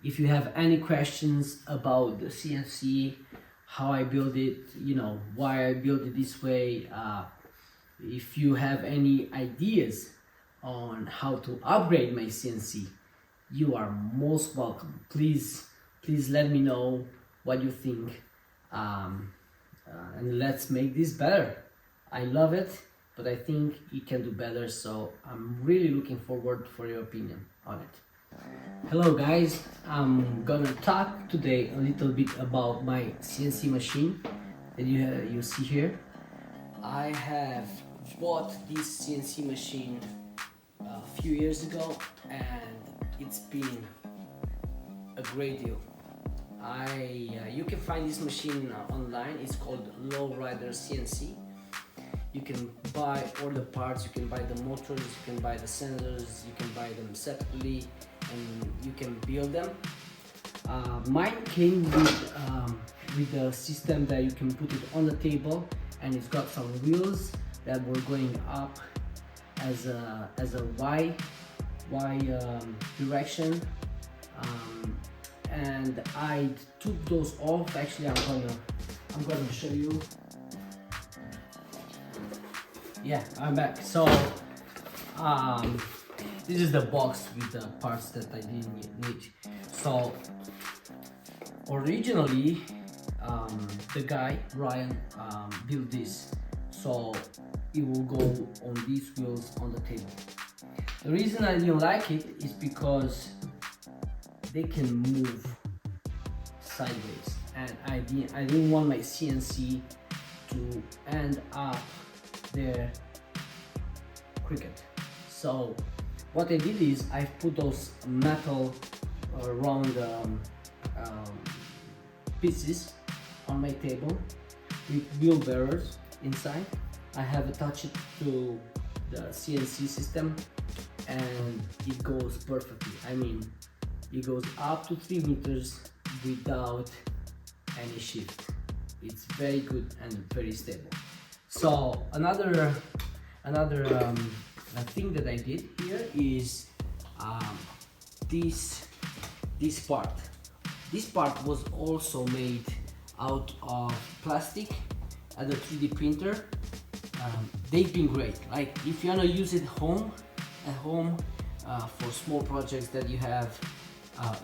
If you have any questions about the CNC, how I build it, you know, why I build it this way, if you have any ideas on how to upgrade my CNC, you are most welcome. Please let me know what you think, and let's make this better. I love it, but I think it can do better, so I'm really looking forward for your opinion on it. Hello guys, I'm gonna talk today a little bit about my CNC machine that you see here. I have bought this CNC machine a few years ago and it's been a great deal. You can find this machine online. It's called lowrider CNC. You can buy all the parts, you can buy the motors, you can buy the sensors, you can buy them separately, and you can build them. Mine came with the system that you can put it on the table, and it's got some wheels that were going up as a Y direction, and I took those off. Actually, I'm gonna show you. Yeah, I'm back. So this is the box with the parts that I didn't need. So originally the guy Ryan built this, so it will go on these wheels on the table. The reason I didn't like it is because they can move sideways, and I didn't want my CNC to end up there crooked. So what I did is I put those metal round pieces on my table with wheel bearers inside. I have attached it to the CNC system and it goes perfectly. I mean, it goes up to 3 meters without any shift. It's very good and very stable. So another thing that I did here is this part. This part was also made out of plastic at the 3D printer. They've been great. Like if you wanna use it at home for small projects that you have,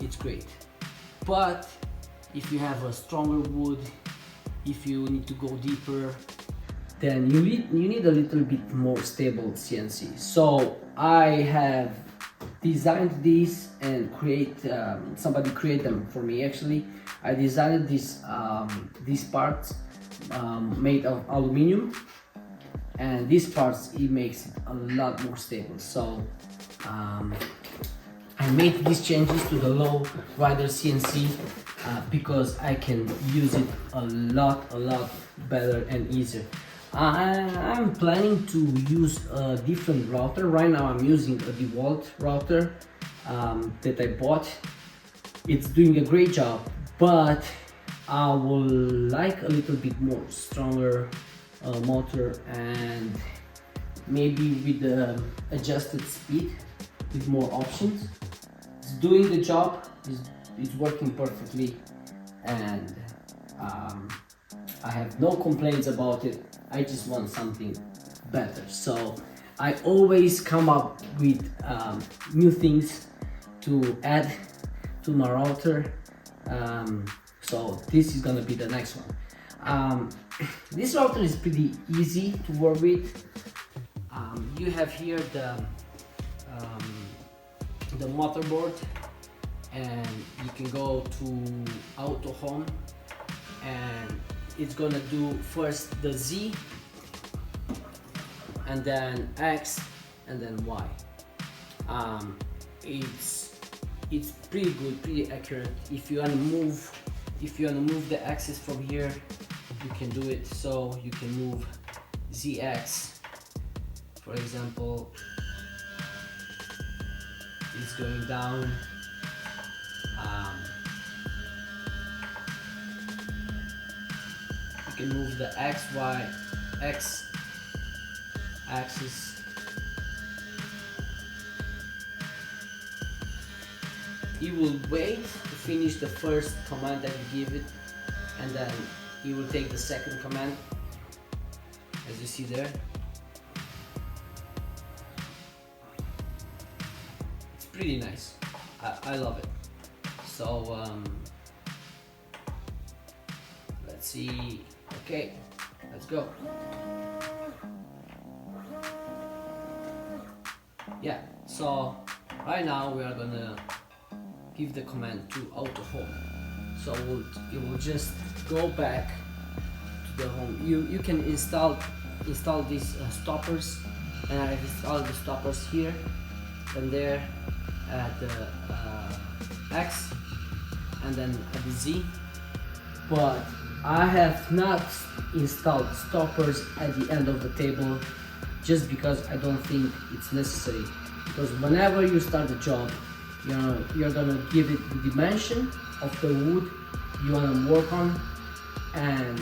it's great. But if you have a stronger wood, if you need to go deeper, then you need a little bit more stable CNC. So I have designed this and somebody create them for me. Actually, I designed these parts made of aluminum, and these parts, it makes it a lot more stable. So I made these changes to the low rider CNC because I can use it a lot better and easier. I'm planning to use a different router. Right now I'm using a DeWalt router that I bought. It's doing a great job, but I would like a little bit more stronger motor, and maybe with the adjusted speed with more options. It's doing the job, it's working perfectly, and I have no complaints about it. I just want something better. So I always come up with new things to add to my router. So this is gonna be the next one. This router is pretty easy to work with. You have here the motherboard, and you can go to auto home, and it's gonna do first the Z, and then X, and then Y. It's pretty good, pretty accurate. If you wanna move the axis from here, you can do it. So you can move ZX, for example. It's going down. You can move the X axis. he will wait to finish the first command that you give it, and then he will take the second command, as you see there. It's pretty nice. I love it. So let's see. Okay, let's go. Yeah, so right now we are gonna give the command to auto home. So it will just go back to the home. You can install these stoppers, and I installed the stoppers here and there at the X and then at the Z, but I have not installed stoppers at the end of the table just because I don't think it's necessary. Because whenever you start the job, you're gonna give it the dimension of the wood you wanna work on, and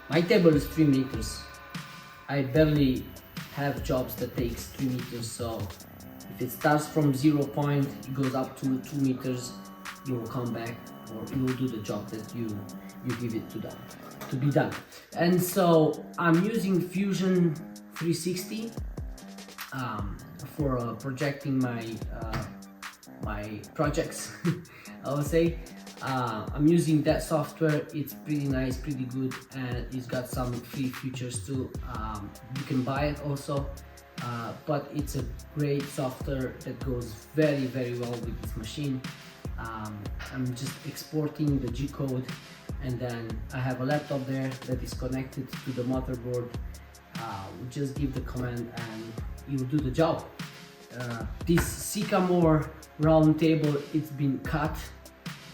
my table is 3 meters. I barely have jobs that takes 3 meters, so if it starts from 0 point, it goes up to 2 meters, you will come back, or you will do the job that you give it to be done. And so I'm using Fusion 360 for projecting my projects. I would say I'm using that software. It's pretty nice, pretty good, and it's got some free features too. You can buy it also, but it's a great software that goes very well with this machine. I'm just exporting the G code, and then I have a laptop there that is connected to the motherboard. We just give the command and it will do the job. This sycamore round table, it's been cut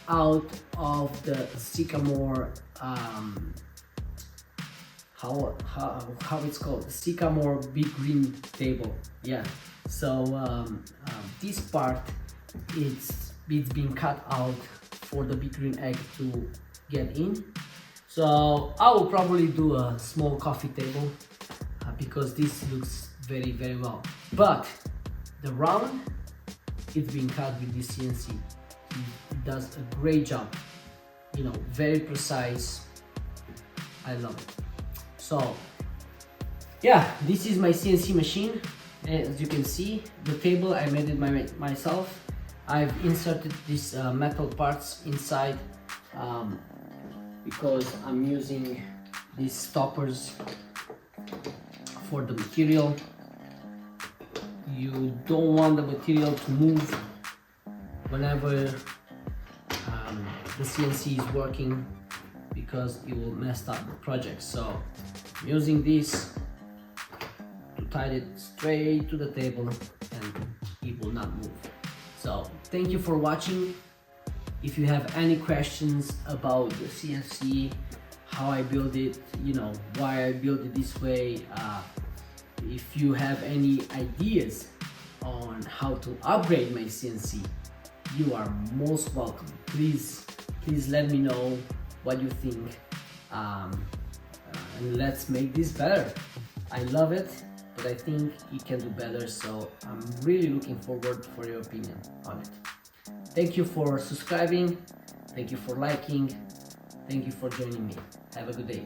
out of the sycamore, how it's called, sycamore big green table. Yeah, so this part, it's been cut out for the big green egg to get in. So I will probably do a small coffee table because this looks very well. But the round, it's been cut with this CNC. It does a great job, you know, very precise. I love it. So yeah, this is my CNC machine. As you can see, the table I made it myself. I've inserted these metal parts inside because I'm using these stoppers for the material. You don't want the material to move whenever the CNC is working, because it will mess up the project. So I'm using this to tie it straight to the table and it will not move. So thank you for watching. If you have any questions about the CNC, how I build it, you know, why I build it this way, if you have any ideas on how to upgrade my CNC, you are most welcome. Please let me know what you think, and let's make this better. I love it, but I think it can do better, so I'm really looking forward for your opinion on it. Thank you for subscribing, thank you for liking, thank you for joining me. Have a good day.